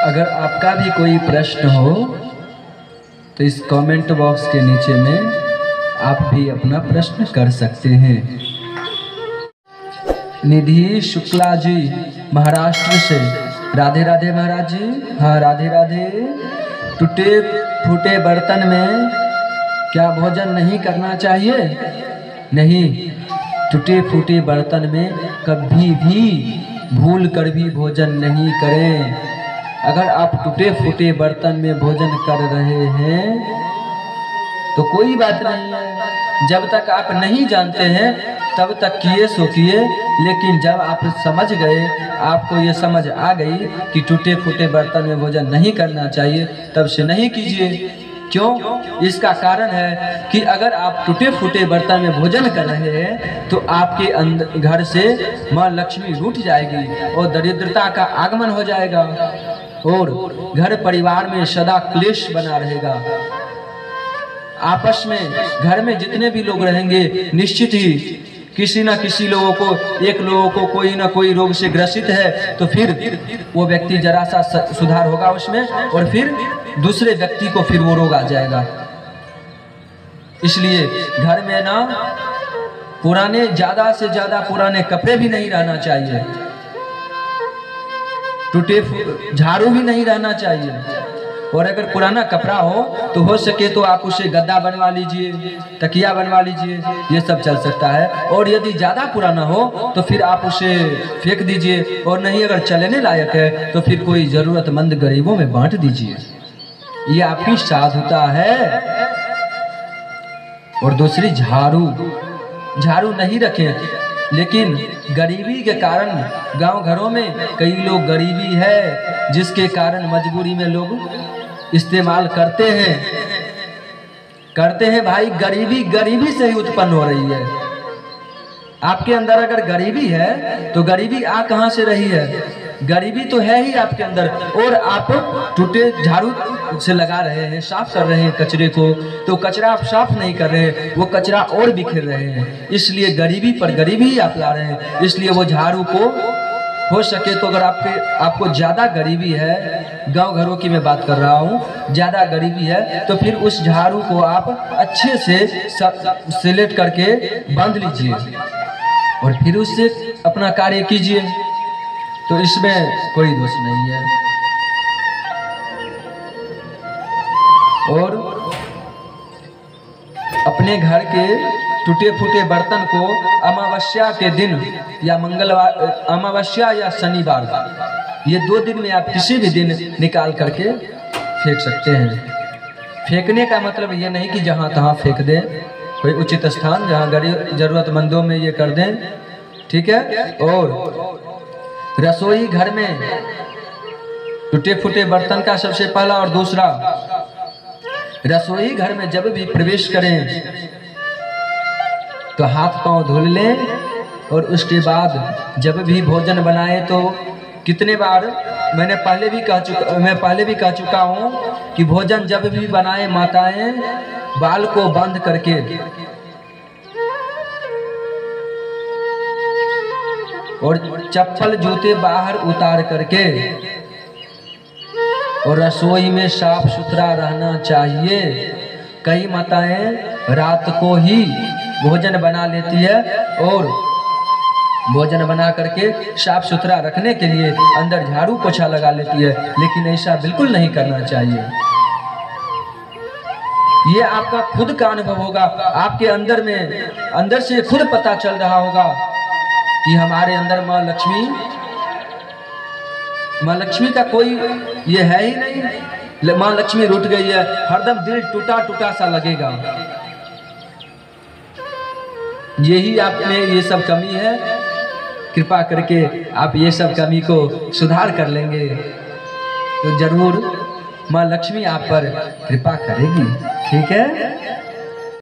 अगर आपका भी कोई प्रश्न हो तो इस कमेंट बॉक्स के नीचे में आप भी अपना प्रश्न कर सकते हैं। निधि शुक्ला जी महाराष्ट्र से, राधे राधे महाराज जी। हाँ राधे राधे। टूटे फूटे बर्तन में क्या भोजन नहीं करना चाहिए? नहीं, टूटे फूटे बर्तन में कभी भी भूल कर भी भोजन नहीं करें। अगर आप टूटे फूटे बर्तन में भोजन कर रहे हैं तो कोई बात नहीं है। जब तक आप नहीं जानते हैं तब तक किए सो किए, लेकिन जब आप समझ गए, आपको ये समझ आ गई कि टूटे फूटे बर्तन में भोजन नहीं करना चाहिए, तब से नहीं कीजिए। क्यों? इसका कारण है कि अगर आप टूटे फूटे बर्तन में भोजन कर रहे हैं तो आपके अंदर घर से माँ लक्ष्मी रूठ जाएगी और दरिद्रता का आगमन हो जाएगा और घर परिवार में सदा क्लेश बना रहेगा। आपस में घर में जितने भी लोग रहेंगे निश्चित ही किसी ना किसी लोगों को, एक लोगों को कोई ना कोई रोग से ग्रसित है तो फिर वो व्यक्ति जरा सा सुधार होगा उसमें और फिर दूसरे व्यक्ति को फिर वो रोग आ जाएगा। इसलिए घर में ना पुराने, ज्यादा से ज्यादा पुराने कपड़े भी नहीं रहना चाहिए, टूटे झाड़ू भी नहीं रहना चाहिए। और अगर पुराना कपड़ा हो सके तो आप उसे गद्दा बनवा लीजिए, तकिया बनवा लीजिए, ये सब चल सकता है। और यदि ज़्यादा पुराना हो तो फिर आप उसे फेंक दीजिए, और नहीं अगर चलने लायक है तो फिर कोई ज़रूरतमंद गरीबों में बांट दीजिए। ये आपकी साधुता है। और दूसरी, झाड़ू नहीं रखें, लेकिन गरीबी के कारण गांव घरों में कई लोग गरीबी है जिसके कारण मजबूरी में लोग इस्तेमाल करते हैं भाई। गरीबी से ही उत्पन्न हो रही है। आपके अंदर अगर गरीबी है तो गरीबी आ कहां से रही है? गरीबी तो है ही आपके अंदर, और आप टूटे झाड़ू से लगा रहे हैं, साफ कर रहे हैं कचरे को, तो कचरा आप साफ नहीं कर रहे हैं, वो कचरा और बिखेर रहे हैं। इसलिए गरीबी पर गरीबी ही आप ला रहे हैं। इसलिए वो झाड़ू को हो सके तो अगर आपको ज़्यादा गरीबी है, गांव घरों की मैं बात कर रहा हूँ, ज़्यादा गरीबी है तो फिर उस झाड़ू को आप अच्छे से सिलेक्ट करके बांध लीजिए और फिर उससे अपना कार्य कीजिए, तो इसमें कोई दोष नहीं है। और अपने घर के टूटे फूटे बर्तन को अमावस्या के दिन या मंगलवार, अमावस्या या शनिवार, ये 2 दिन में आप किसी भी दिन निकाल करके फेंक सकते हैं। फेंकने का मतलब ये नहीं कि जहाँ तहाँ फेंक दें, कोई उचित स्थान जहाँ गरीब जरूरतमंदों में ये कर दें, ठीक है। और रसोई घर में टूटे फूटे बर्तन का सबसे पहला, और दूसरा, रसोई घर में जब भी प्रवेश करें तो हाथ पांव धुल लें, और उसके बाद जब भी भोजन बनाएं तो कितने बार मैं पहले भी कह चुका हूं कि भोजन जब भी बनाएं माताएं बाल को बंद करके और चप्पल जूते बाहर उतार करके, और रसोई में साफ सुथरा रहना चाहिए। कई माताएं रात को ही भोजन बना लेती है और भोजन बना करके साफ सुथरा रखने के लिए अंदर झाड़ू पोछा लगा लेती है, लेकिन ऐसा बिल्कुल नहीं करना चाहिए। ये आपका खुद का अनुभव होगा, आपके अंदर में अंदर से खुद पता चल रहा होगा कि हमारे अंदर माँ लक्ष्मी का कोई ये है ही नहीं। माँ लक्ष्मी रूठ गई है, हरदम दिल टूटा टूटा सा लगेगा। यही आप में ये सब कमी है। कृपा करके आप ये सब कमी को सुधार कर लेंगे तो जरूर माँ लक्ष्मी आप पर कृपा करेगी, ठीक है।